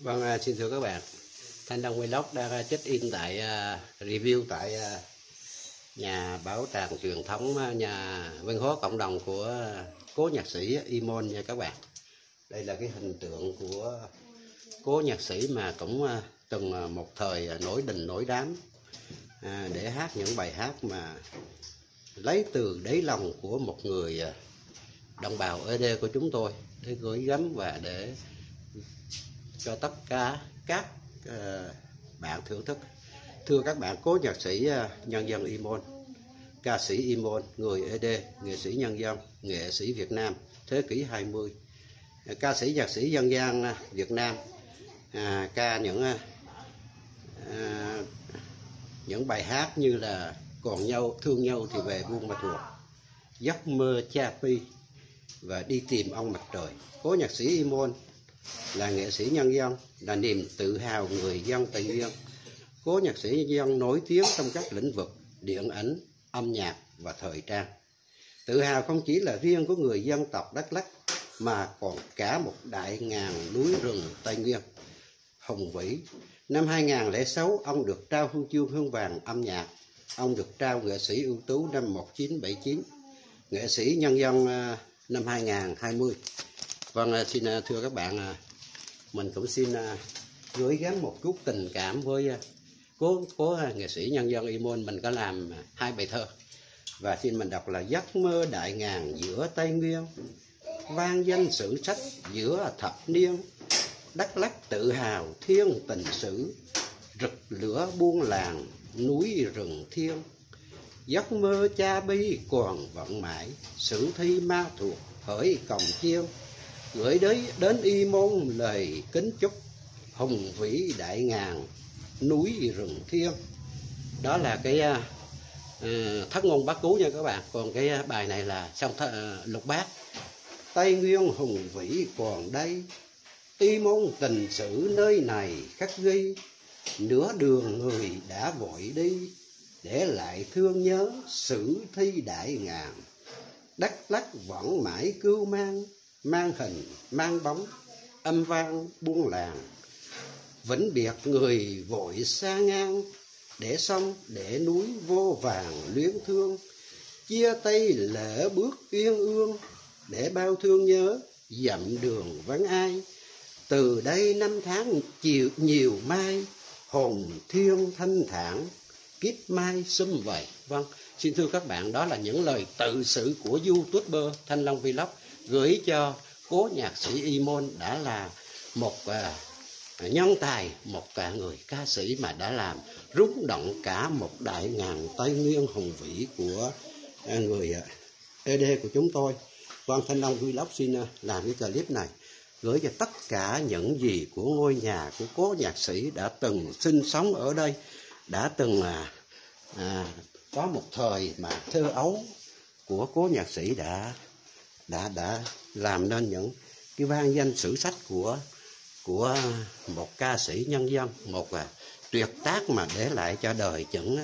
Vâng, xin thưa các bạn, Thanh Long Vlog đang check in tại review tại nhà bảo tàng truyền thống, nhà văn hóa cộng đồng của cố nhạc sĩ Imon nha các bạn. Đây là cái hình tượng của cố nhạc sĩ mà cũng từng một thời nổi đình nổi đám để hát những bài hát mà lấy từ đáy lòng của một người đồng bào ED của chúng tôi để gửi gắm và để cho tất cả các bạn thưởng thức. Thưa các bạn, cố nhạc sĩ nhân dân Imon, ca sĩ Imon, người ED, nghệ sĩ nhân dân, nghệ sĩ Việt Nam thế kỷ 20, ca sĩ nhạc sĩ dân gian Việt Nam, ca những bài hát như là Còn nhau, Thương nhau thì về Buôn Ma Thuột, Giấc mơ Cha Pi và Đi tìm ông mặt trời. Cố nhạc sĩ Imon là nghệ sĩ nhân dân, là niềm tự hào người dân Tây Nguyên. Cố nhạc sĩ nhân dân nổi tiếng trong các lĩnh vực điện ảnh, âm nhạc và thời trang. Tự hào không chỉ là riêng của người dân tộc Đắk Lắk mà còn cả một đại ngàn núi rừng Tây Nguyên hùng vĩ. Năm 2006, ông được trao huân chương Hương vàng âm nhạc. Ông được trao nghệ sĩ ưu tú năm 1979, nghệ sĩ nhân dân năm 2020. Vâng, xin thưa các bạn, mình cũng xin gửi gắm một chút tình cảm với cố nghệ sĩ nhân dân Imon. Mình có làm 2 bài thơ và xin mình đọc là: Giấc mơ đại ngàn giữa Tây Nguyên, vang danh sử sách giữa thập niên, Đắk Lắk tự hào thiên tình sử, rực lửa buôn làng núi rừng thiên. Giấc mơ Cha Pi còn vận mãi, sử thi Ma Thuột hỡi cồng chiêng, gửi đến Imon lời kính chúc, hùng vĩ đại ngàn núi rừng thiên. Đó là cái thất ngôn bát cú nha các bạn. Còn cái bài này là song lục bát. Tây Nguyên hùng vĩ còn đây, Imon tình sử nơi này khắc ghi, nửa đường người đã vội đi, để lại thương nhớ sử thi đại ngàn. Đắk Lắk vẫn mãi cưu mang hình mang bóng, âm vang buôn làng. Vĩnh biệt người vội xa ngang, để sông để núi vô vàng luyến thương. Chia tay lỡ bước uyên ương, để bao thương nhớ dặm đường vắng ai. Từ đây năm tháng nhiều mai, hồn thiêng thanh thản, kiếp mai sum vầy. Vâng, xin thưa các bạn, đó là những lời tự sự của YouTuber Thanh Long Vlog gửi cho cố nhạc sĩ Imon, đã là một nhân tài, một người ca sĩ mà đã làm rung động cả một đại ngàn Tây Nguyên hùng vĩ của người ED của chúng tôi. Vâng, Thanh Long Vlog xin làm cái clip này gửi cho tất cả những gì của ngôi nhà của cố nhạc sĩ đã từng sinh sống ở đây, đã từng có một thời mà thơ ấu của cố nhạc sĩ đã làm nên những cái vang danh sử sách của một ca sĩ nhân dân, một tuyệt tác mà để lại cho đời những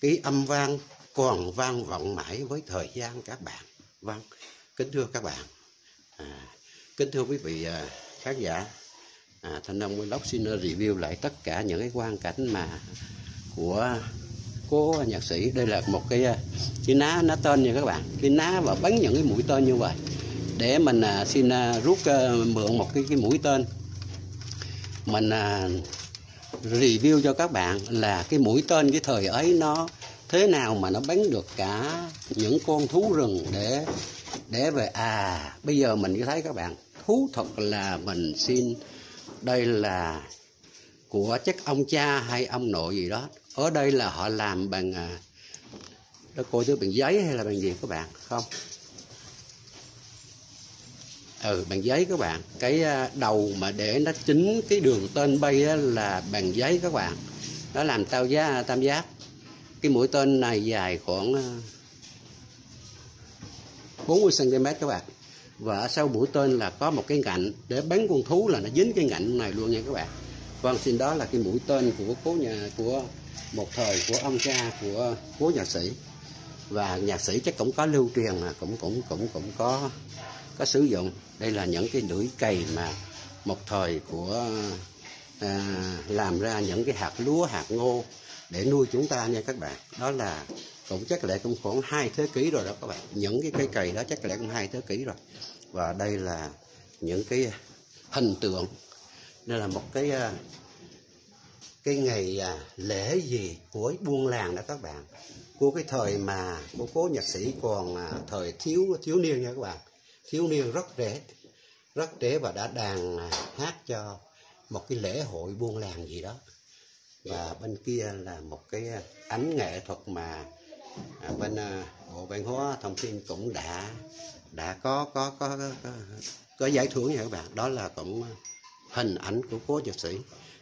cái âm vang còn vang vọng mãi với thời gian các bạn. Vâng, kính thưa các bạn, kính thưa quý vị khán giả, Thanh Long Vlog xin review lại tất cả những cái quang cảnh mà của cố nhạc sĩ. Đây là một cái ná tên nha các bạn, cái ná và bắn những cái mũi tên như vậy. Để mình xin rút mượn một cái mũi tên, mình review cho các bạn là cái mũi tên cái thời ấy nó thế nào mà nó bắn được cả những con thú rừng để về. Bây giờ mình thấy các bạn, thú thật là mình xin, đây là của chắc ông cha hay ông nội gì đó. Ở đây là họ làm bằng đó, coi thứ bằng giấy hay là bằng gì các bạn không? Bằng giấy các bạn. Cái đầu mà để nó chính cái đường tên bay là bằng giấy các bạn. Nó làm tam giác. Cái mũi tên này dài khoảng 40 cm các bạn. Và sau mũi tên là có một cái ngạnh để bắn con thú, là nó dính cái ngạnh này luôn nha các bạn. Vâng, xin đó là cái mũi tên của một thời của ông cha của cố nhạc sĩ. Và nhạc sĩ chắc cũng có lưu truyền, cũng có sử dụng. Đây là những cái lưỡi cày mà một thời của làm ra những cái hạt lúa, hạt ngô để nuôi chúng ta nha các bạn. Đó là cũng chắc lẽ cũng khoảng 2 thế kỷ rồi đó các bạn. Những cái cây cày đó chắc lẽ cũng 2 thế kỷ rồi. Và đây là những cái hình tượng, đây là một cái ngày lễ gì của buôn làng đó các bạn, của cái thời mà của cố nhạc sĩ còn thời thiếu niên nha các bạn, thiếu niên rất trẻ và đã đàn hát cho một cái lễ hội buôn làng gì đó. Và bên kia là một cái ánh nghệ thuật mà bên Bộ Văn hóa Thông tin cũng đã có giải thưởng nha các bạn. Đó là cũng hình ảnh của cố nhạc sĩ.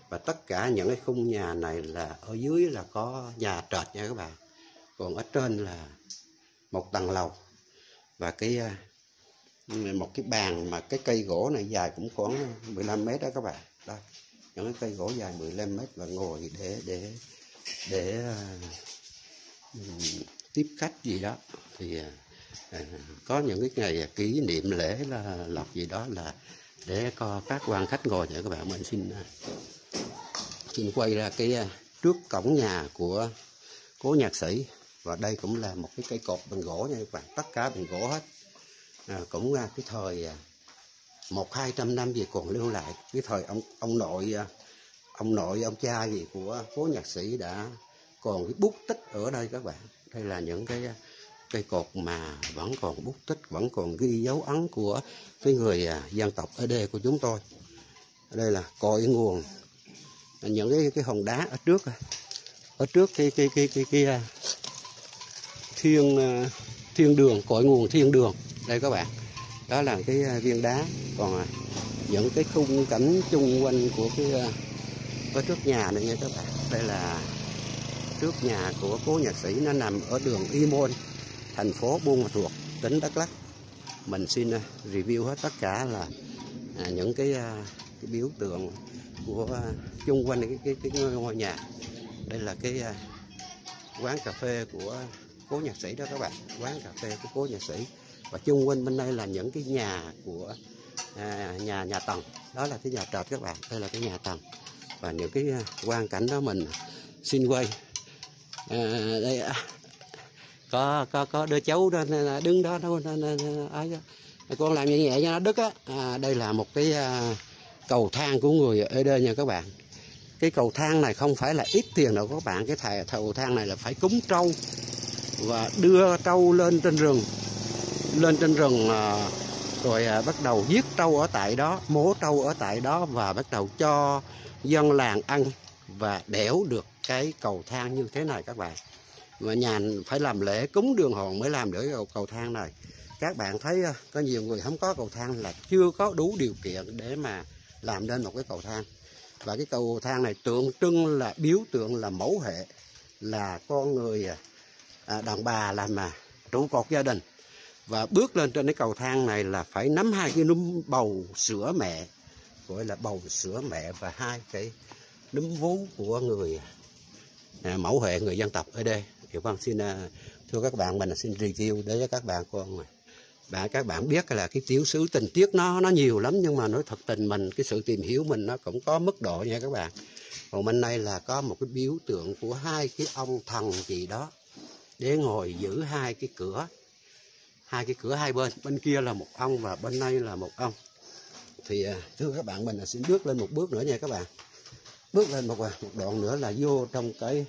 Và tất cả những cái khung nhà này là ở dưới là có nhà trệt nha các bạn, còn ở trên là một tầng lầu. Và một cái bàn mà cái cây gỗ này dài cũng khoảng 15 mét đó các bạn. Đây, những cái cây gỗ dài 15 mét và ngồi để tiếp khách gì đó. Thì có những cái ngày kỷ niệm lễ là lọc gì đó là để có các quan khách ngồi nha các bạn. Mình xin quay ra cái trước cổng nhà của cố nhạc sĩ. Và đây cũng là một cái cây cột bằng gỗ nha các bạn, tất cả bằng gỗ hết. Cũng cái thời 100-200 năm gì còn lưu lại, cái thời ông nội ông cha gì của cố nhạc sĩ đã còn cái bút tích ở đây các bạn. Đây là những cái cây cột mà vẫn còn bút tích, vẫn còn ghi dấu ấn của cái người dân tộc ED của chúng tôi. Đây là cội nguồn, những cái hòn đá ở trước cái thiên đường, cội nguồn thiên đường đây các bạn. Đó là cái viên đá. Còn những cái khung cảnh chung quanh của ở trước nhà này nha các bạn. Đây là trước nhà của cố nhạc sĩ, nó nằm ở đường Y Môn, thành phố Buôn Ma Thuột, tỉnh Đắk Lắk. Mình xin review hết tất cả là những cái biểu tượng của chung quanh cái ngôi nhà. Đây là cái quán cà phê của cố nhạc sĩ đó các bạn, quán cà phê của cố nhạc sĩ. Và chung quanh bên đây là những cái nhà của nhà tầng, đó là cái nhà trệt các bạn. Đây là cái nhà tầng và những cái quang cảnh đó mình xin quay. Đây có đứa cháu đó đứng đó con làm nhẹ nhẹ cho nó đứt á. Đây là một cái cầu thang của người ED nha các bạn. Cái cầu thang này không phải là ít tiền đâu các bạn. Cái cầu thang này là phải cúng trâu và đưa trâu lên trên rừng, rồi bắt đầu giết trâu ở tại đó, mổ trâu ở tại đó và bắt đầu cho dân làng ăn và đẽo được cái cầu thang như thế này các bạn. Mà nhà phải làm lễ cúng đường hồn mới làm được cái cầu thang này. Các bạn thấy có nhiều người không có cầu thang là chưa có đủ điều kiện để mà làm nên một cái cầu thang. Và cái cầu thang này tượng trưng là biểu tượng là mẫu hệ, là con người đàn bà làm trụ cột gia đình. Và bước lên trên cái cầu thang này là phải nắm 2 cái núm bầu sữa mẹ, gọi là bầu sữa mẹ, và 2 cái núm vú của người mẫu hệ, người dân tộc ở đây. Thì con xin thưa các bạn, mình xin review để cho các bạn biết là cái tiểu sử tình tiết nó nhiều lắm, nhưng mà nói thật tình mình, cái sự tìm hiểu mình nó cũng có mức độ nha các bạn. Còn bên đây là có một cái biểu tượng của 2 cái ông thần gì đó để ngồi giữ 2 cái cửa hai bên. Bên kia là một ông và bên đây là một ông. Thì thưa các bạn, mình xin bước lên một bước nữa nha các bạn. Bước lên một đoạn nữa là vô trong cái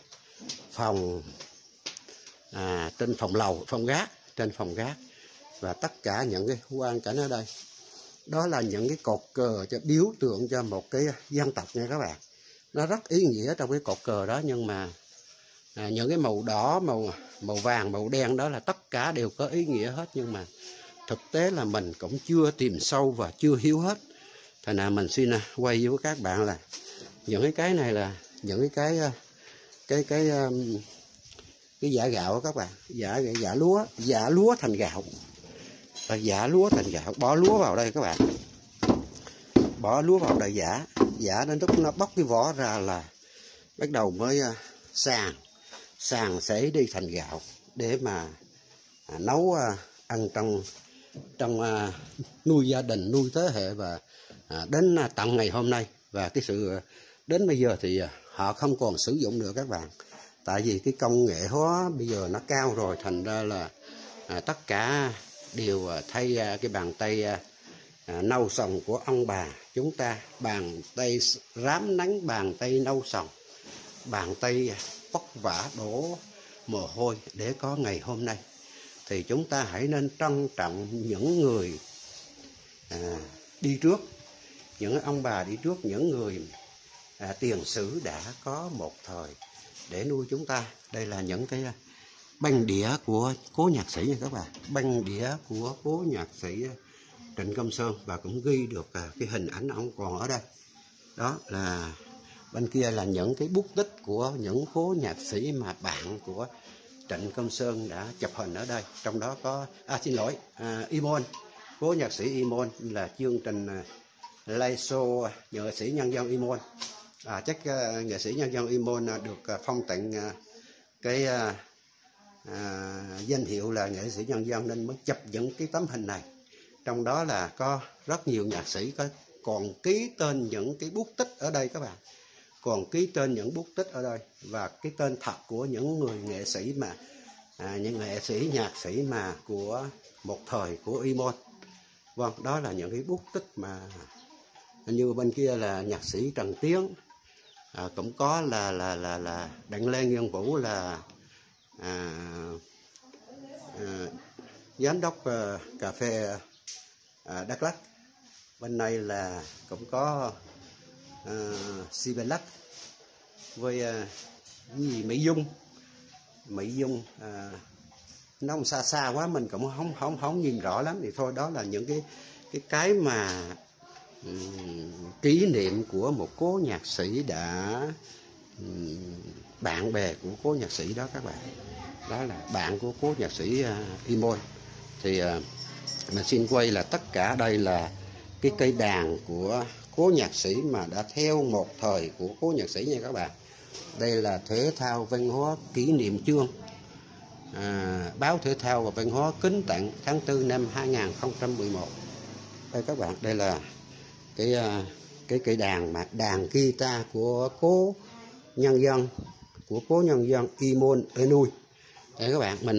phòng, trên trên phòng gác. Và tất cả những cái quang cảnh ở đây, đó là những cái cột cờ cho biểu tượng cho một cái dân tộc nha các bạn. Nó rất ý nghĩa trong cái cột cờ đó, nhưng mà những cái màu đỏ, màu vàng, màu đen đó là tất cả đều có ý nghĩa hết. Nhưng mà thực tế là mình cũng chưa tìm sâu và chưa hiểu hết. Thành ra mình xin quay với các bạn là những cái này là những cái giã gạo đó các bạn, giã lúa thành gạo. Và giã lúa thành gạo, bỏ lúa vào đây các bạn, bỏ lúa vào đây giã đến lúc nó bóc cái vỏ ra là bắt đầu mới sàng sấy đi thành gạo để mà nấu ăn trong nuôi gia đình, nuôi thế hệ và đến tận ngày hôm nay. Và cái sự đến bây giờ thì họ không còn sử dụng nữa các bạn. Tại vì cái công nghệ hóa bây giờ nó cao rồi, thành ra là tất cả đều thay cái bàn tay nâu sòng của ông bà chúng ta, bàn tay rám nắng, bàn tay nâu sòng, bàn tay vất vả đổ mồ hôi để có ngày hôm nay. Thì chúng ta hãy nên trân trọng những người đi trước, những ông bà đi trước, những người tiền sử đã có một thời để nuôi chúng ta. Đây là những cái băng đĩa của cố nhạc sĩ nha các bạn, băng đĩa của cố nhạc sĩ Trịnh Công Sơn, và cũng ghi được cái hình ảnh ông còn ở đây. Đó là bên kia là những cái bút tích của những cố nhạc sĩ mà bạn của Trịnh Công Sơn đã chụp hình ở đây. Trong đó có Imon, cố nhạc sĩ Imon, là chương trình live show nghệ sĩ nhân dân Imon. Chắc nghệ sĩ nhân dân Imon được phong tặng cái danh hiệu là nghệ sĩ nhân dân nên mới chụp những cái tấm hình này. Trong đó là có rất nhiều nhạc sĩ còn ký tên những cái bút tích ở đây các bạn, còn ký tên những bút tích ở đây, và cái tên thật của những người nghệ sĩ mà những nghệ sĩ nhạc sĩ mà của một thời của Imon. Vâng, đó là những cái bút tích mà như bên kia là nhạc sĩ Trần Tiến, cũng có là Đặng Lê Nguyên Vũ là giám đốc cà phê Đắk Lắk. Bên này là cũng có Sibelac với Mỹ Dung. Nó không xa quá mình cũng không nhìn rõ lắm, thì thôi đó là những cái mà kỷ niệm của một cố nhạc sĩ đã bạn bè của cố nhạc sĩ đó các bạn. Đó là bạn của cố nhạc sĩ Imon. Thì mình xin quay là tất cả đây là cái cây đàn của cố nhạc sĩ mà đã theo một thời của cố nhạc sĩ nha các bạn. Đây là thể thao văn hóa kỷ niệm chương, báo thể thao và văn hóa kính tặng tháng 4 năm 2011. Đây các bạn, đây là cái cây đàn mà đàn guitar của cố nhân dân Imon Enui. Đây các bạn, mình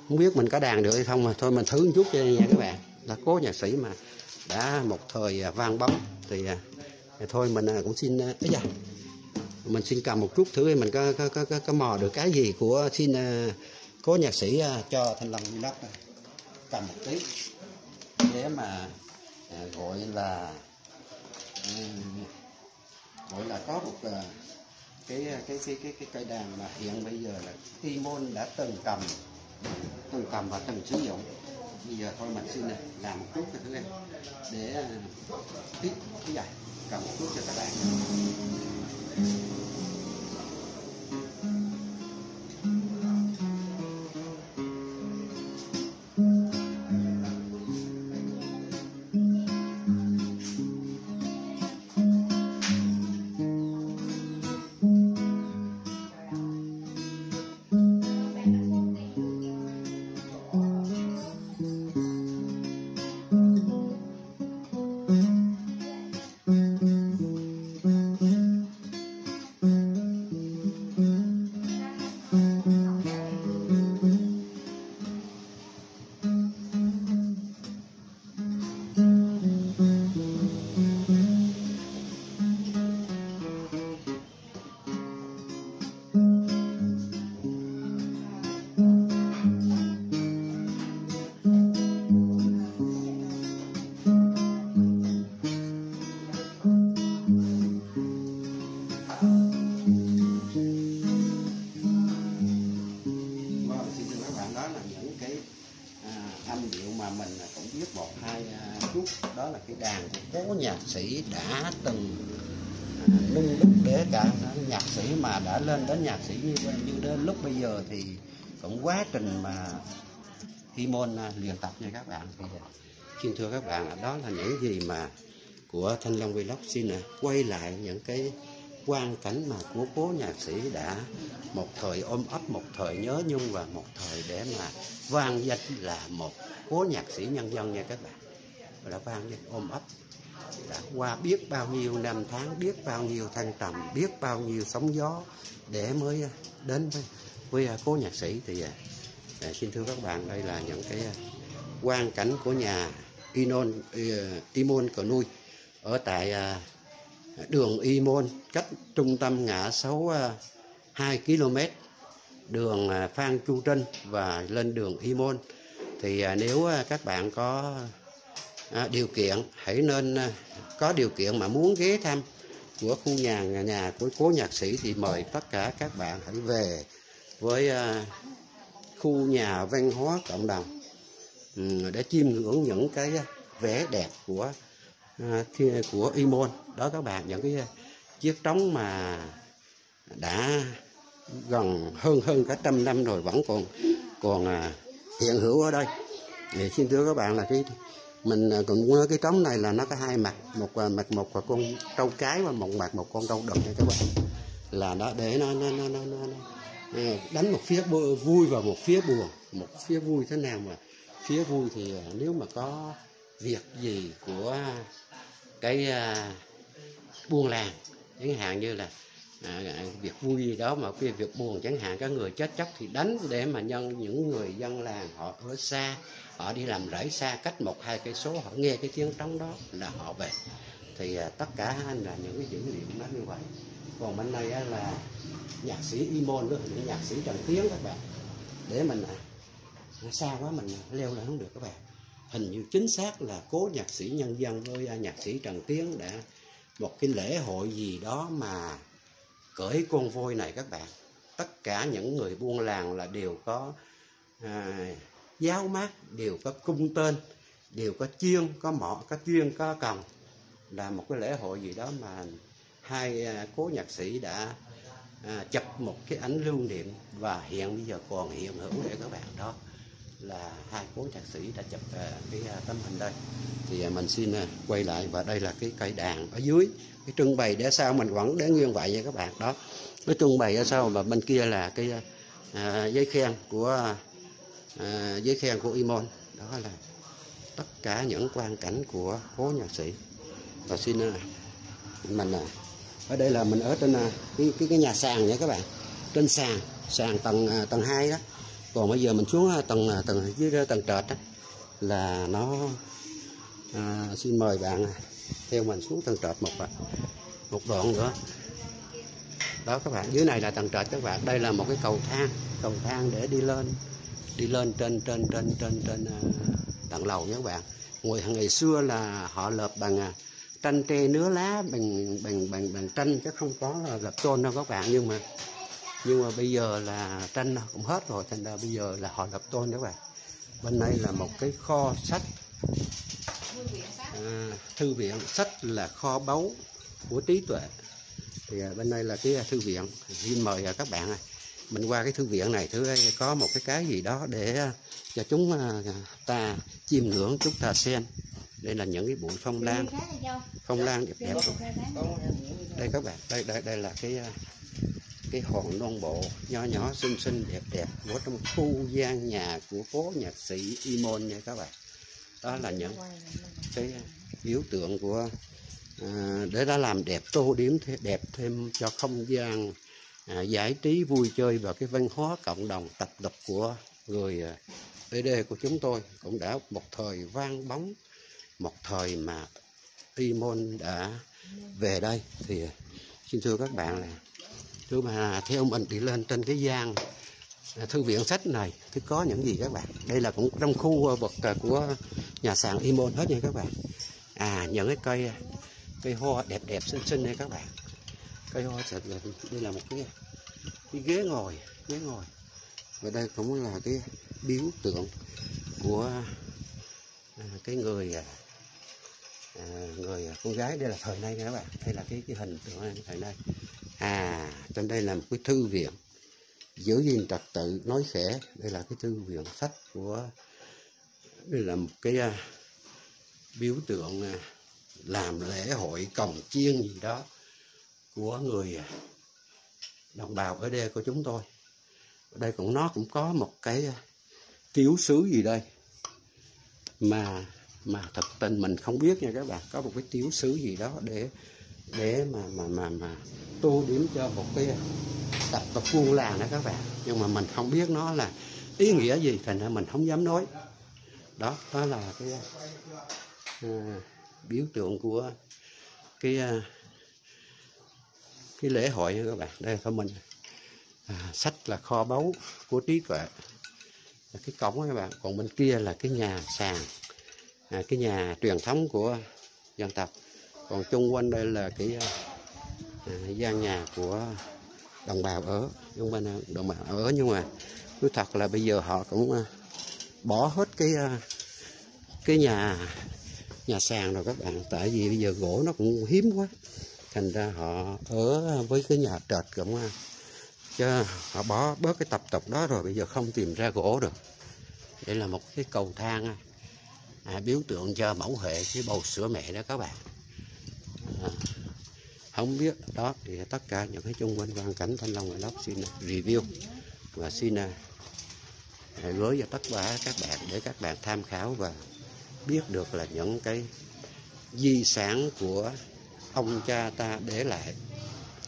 không biết mình có đàn được hay không, mà thôi mình thử một chút cho nha các bạn. Là cố nhạc sĩ mà đã một thời vang bóng, thì thôi mình cũng xin mình xin cầm một chút thử mình có mò được cái gì của xin cố nhạc sĩ cho Thanh Long Vlog. Cầm một tí để mà gọi là có một cái cây đàn mà hiện bây giờ là Imon đã từng cầm và từng sử dụng. Bây giờ thôi mình xin làm một chút cho các em để tiếp cái này cầm một chút cho các bạn. Đó là cái đàn của cố nhạc sĩ đã từng nung đúc, để cả nhạc sĩ mà đã lên đến nhạc sĩ như đến lúc bây giờ thì cũng quá trình mà Imon luyện tập nha các bạn. Thì xin thưa các bạn, đó là những gì mà của Thanh Long Vlog xin quay lại những cái quang cảnh mà của cố nhạc sĩ đã một thời ôm ấp, một thời nhớ nhung, và một thời để mà vang danh là một cố nhạc sĩ nhân dân nha các bạn. Đã vang danh ôm ấp đã qua biết bao nhiêu năm tháng, biết bao nhiêu thăng trầm, biết bao nhiêu sóng gió để mới đến với cố nhạc sĩ. Thì xin thưa các bạn, đây là những cái quang cảnh của nhà Y Môn Cờ Nui ở tại đường Y Môn, cách trung tâm Ngã Sáu 2 km, đường Phan Chu Trinh và lên đường Y Môn. Thì nếu các bạn có điều kiện, hãy nên có điều kiện mà muốn ghé thăm của khu nhà của cố nhạc sĩ thì mời tất cả các bạn hãy về với khu nhà văn hóa cộng đồng để chiêm ngưỡng những cái vẻ đẹp của Y Môn đó các bạn. Những cái chiếc trống mà đã gần hơn cả 100 năm rồi vẫn còn hiện hữu ở đây. Thì xin thưa các bạn là mình cũng nói cái trống này là nó có hai mặt, một con trâu cái và một mặt một con trâu đực nha các bạn, là nó để nó đánh một phía vui và một phía buồn. Một phía vui thế nào mà phía vui thì nếu mà có việc gì của cái buôn làng, chẳng hạn như là việc vui gì đó, mà cái việc buồn chẳng hạn các người chết chóc thì đánh để mà những người dân làng họ ở xa, họ đi làm rẫy xa cách 1-2 cây số, họ nghe cái tiếng trống đó là họ về. Thì tất cả là những cái dữ liệu nó như vậy. Còn bên đây là nhạc sĩ Y Môn với những nhạc sĩ Trần Tiến các bạn. Để mình xa quá mình leo lên không được các bạn. Hình như chính xác là cố nhạc sĩ Nhân Dân với nhạc sĩ Trần Tiến đã một cái lễ hội gì đó mà cởi con voi này các bạn. Tất cả những người buôn làng là đều có giáo mát, đều có cung tên, đều có chiên, có mọ, có chiên, có còng. Là một cái lễ hội gì đó mà hai cố nhạc sĩ đã chụp một cái ảnh lưu niệm và hiện bây giờ còn hiện hữu để các bạn. Đó là hai cố nhạc sĩ đã chụp cái tấm hình đây. Thì mình xin quay lại, và đây là cái cây đàn ở dưới cái trưng bày để sao mình vẫn để nguyên vậy nha các bạn. Đó cái trưng bày ở sau, và bên kia là cái giấy khen của Y Môn. Đó là tất cả những quang cảnh của cố nhạc sĩ. Và xin mình ở đây là mình ở trên cái nhà sàn nha các bạn, trên sàn tầng 2 đó. Còn bây giờ mình xuống tầng dưới tầng trệt đó, là nó xin mời bạn theo mình xuống tầng trệt một đoạn nữa. Đó các bạn, dưới này là tầng trệt các bạn. Đây là một cái cầu thang để đi lên trên tầng lầu nha các bạn. Ngày xưa là họ lợp bằng tranh tre nứa lá, bằng tranh chứ không có là lợp tôn đâu các bạn. Nhưng mà bây giờ là tranh cũng hết rồi, thành ra bây giờ là họ lợp tôn các bạn. Bên đây là một cái kho sách, thư viện sách là kho báu của trí tuệ. Thì bên đây là cái thư viện. Xin mời các bạn mình qua cái thư viện này thử có một cái gì đó để cho chúng ta chiêm ngưỡng, chúng ta xem. Đây là những cái bụi phong lan đẹp đẹp. Đây các bạn, đây là cái hòn non bộ nhỏ xinh đẹp đẹp của trong khu gian nhà của cố nhạc sĩ Y Môn nha các bạn. Đó là những cái biểu tượng của để đã làm đẹp, tô điểm đẹp thêm cho không gian giải trí vui chơi và cái văn hóa cộng đồng tập tục của người ED của chúng tôi. Cũng đã một thời vang bóng, một thời mà Y Môn đã về đây. Thì xin thưa các bạn là thứ mà theo mình đi lên trên cái gian thư viện sách này thì có những gì các bạn. Đây là cũng trong khu vực của nhà sàn Y Môn hết nha các bạn. Những cái cây hoa đẹp xinh này các bạn. Cây hoa đây là một cái ghế ngồi. Và đây cũng là cái biểu tượng của cái người con gái. Đây là thời nay nha các bạn. Đây là cái hình tượng thời nay. Trên đây là một cái thư viện giữ gìn trật tự nói khẽ. Đây là cái thư viện sách của, đây là một cái biểu tượng làm lễ hội cồng chiêng gì đó của người đồng bào ở đây của chúng tôi. Ở đây nó cũng có một cái kiểu sứ gì đây mà mà thật tình mình không biết nha các bạn, có một cái tiểu sử gì đó để mà tô điểm cho một cái tập tục buôn làng đó các bạn, nhưng mà mình không biết nó là ý nghĩa gì, thành ra mình không dám nói. Đó là cái biểu tượng của cái lễ hội nha các bạn. Đây của mình sách là kho báu của trí tuệ, là cái cổng đó các bạn. Còn bên kia là cái nhà sàn, cái nhà truyền thống của dân tộc. Còn chung quanh đây là cái gian nhà của đồng bào ở, nhưng mà đồng bào ở, nhưng mà nói thật là bây giờ họ cũng bỏ hết cái nhà sàn rồi các bạn, tại vì bây giờ gỗ nó cũng hiếm quá, thành ra họ ở với cái nhà trệt cũng chứ họ bỏ bớt cái tập tục đó rồi, bây giờ không tìm ra gỗ được. Đây là một cái cầu thang biểu tượng cho mẫu hệ cái bầu sữa mẹ đó các bạn. Không biết đó thì tất cả những cái chung quanh quang cảnh Thanh Long Vlog xin review và xin gửi cho tất cả các bạn để các bạn tham khảo và biết được là những cái di sản của ông cha ta để lại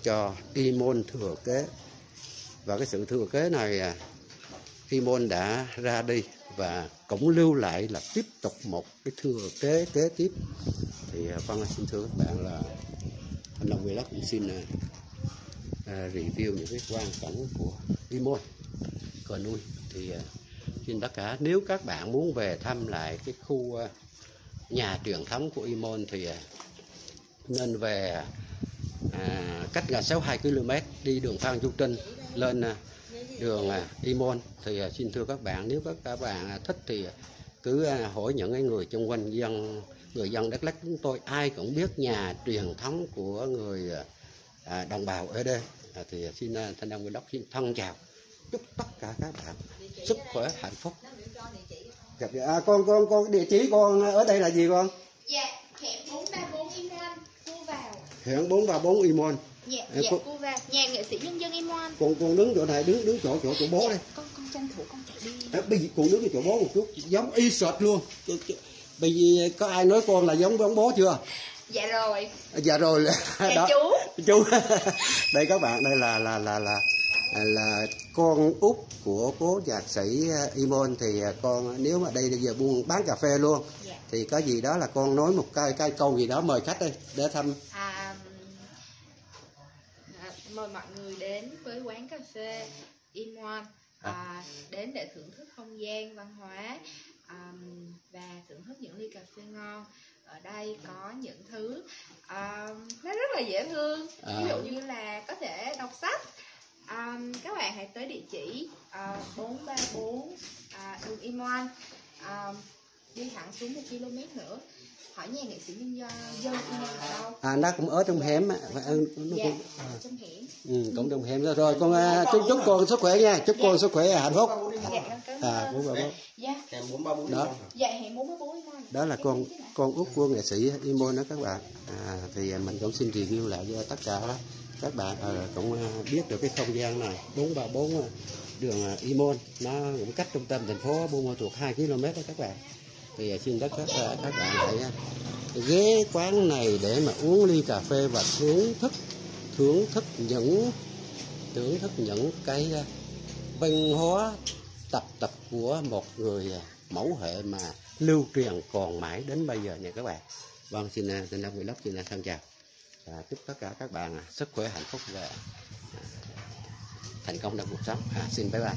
cho Y Môn thừa kế. Và cái sự thừa kế này Y Môn đã ra đi và cũng lưu lại là tiếp tục một cái thừa kế kế tiếp. Thì con xin thưa các bạn là Thanh Long Vlog cũng xin review những cái quang cảnh của Y Môn Cờ Nuôi. Thì xin tất cả, nếu các bạn muốn về thăm lại cái khu nhà truyền thống của Y Môn thì nên về cách gần 62 km đi đường Phan Chu Trinh lên đường Y Môn. Thì xin thưa các bạn, nếu các bạn thích thì cứ hỏi những cái người chung quanh người dân Đắk Lắk chúng tôi, ai cũng biết nhà truyền thống của người đồng bào ở đây. Thì xin Thanh Long Vlog xin thân chào, chúc tất cả các bạn sức khỏe hạnh phúc. Con địa chỉ con ở đây là gì con? Dạ, hẻm 434 Y Môn, cô vào. Hẻm 434 Y Môn. Dạ, cô vào. Nhà nghệ sĩ nhân dân Y Môn. Con đứng chỗ này, đứng chỗ bố đây. Con tranh thủ con chạy đi. Bây giờ con đứng chỗ bố một chút, giống y sệt luôn. Bây giờ có ai nói con là giống bố chưa? Dạ rồi. Dạ rồi. Dạ đó. Chú. Đây các bạn, đây là con út của cố nhạc sĩ Y Môn. Thì con nếu mà đây bây giờ buôn bán cà phê luôn, dạ, thì có gì đó là con nói một cái câu gì đó mời khách đi để thăm. Mời mọi người đến với quán cà phê Y Môn, đến để thưởng thức không gian văn hóa và thưởng thức những ly cà phê ngon. Ở đây có những thứ nó rất là dễ thương, ví dụ như là có thể đọc sách. Các bạn hãy tới địa chỉ 434 đường Y Môn, đi thẳng xuống 1 km nữa, hỏi nhà nghệ sĩ nhân dân Y Môn ở đâu. Nó cũng ở trong hẻm. Dạ, trong hẻm. Cũng trong hẻm rồi. Con chúc con sức khỏe nha, chúc con sức khỏe hạnh phúc. Dạ, 434. Dạ. Hẻm 434 đó. Dạ, hẻm 434 Y Môn. Đó là con út của nghệ sĩ Y Môn đó các bạn. Thì mình cũng xin review lại cho tất cả các bạn cũng biết được cái không gian này. 434 đường Y Môn, nó cũng cách trung tâm thành phố Buôn Ma Thuột 2 km đó các bạn. Thì xin tất cả các bạn hãy ghé quán này để mà uống ly cà phê và thưởng thức những cái văn hóa tập của một người mẫu hệ mà lưu truyền còn mãi đến bây giờ này các bạn. Vâng, xin Thanh Long Vlog xin thân chào và chúc tất cả các bạn sức khỏe hạnh phúc và thành công trong cuộc sống. Xin bye bye.